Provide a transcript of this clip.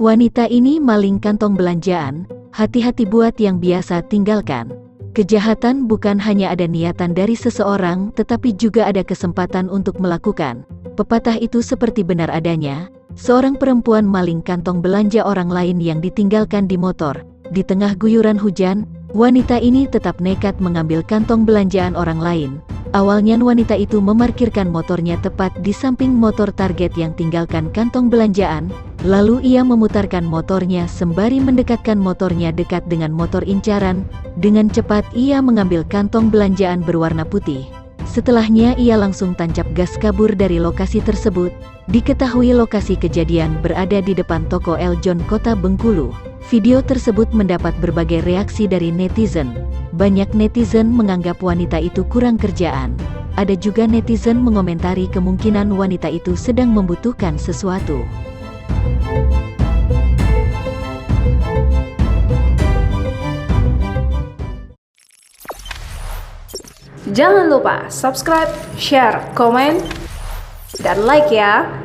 Wanita ini maling kantong belanjaan, hati-hati buat yang biasa tinggalkan. Kejahatan bukan hanya ada niatan dari seseorang tetapi juga ada kesempatan untuk melakukan. Pepatah itu seperti benar adanya. Seorang perempuan maling kantong belanja orang lain yang ditinggalkan di motor. Di tengah guyuran hujan, wanita ini tetap nekat mengambil kantong belanjaan orang lain. Awalnya wanita itu memarkirkan motornya tepat di samping motor target yang tinggalkan kantong belanjaan. Lalu ia memutarkan motornya sembari mendekatkan motornya dekat dengan motor incaran. Dengan cepat ia mengambil kantong belanjaan berwarna putih. Setelahnya ia langsung tancap gas kabur dari lokasi tersebut. Diketahui lokasi kejadian berada di depan toko Eljon Kota Bengkulu. Video tersebut mendapat berbagai reaksi dari netizen. Banyak netizen menganggap wanita itu kurang kerjaan. Ada juga netizen mengomentari kemungkinan wanita itu sedang membutuhkan sesuatu. Jangan lupa subscribe, share, komen, dan like ya.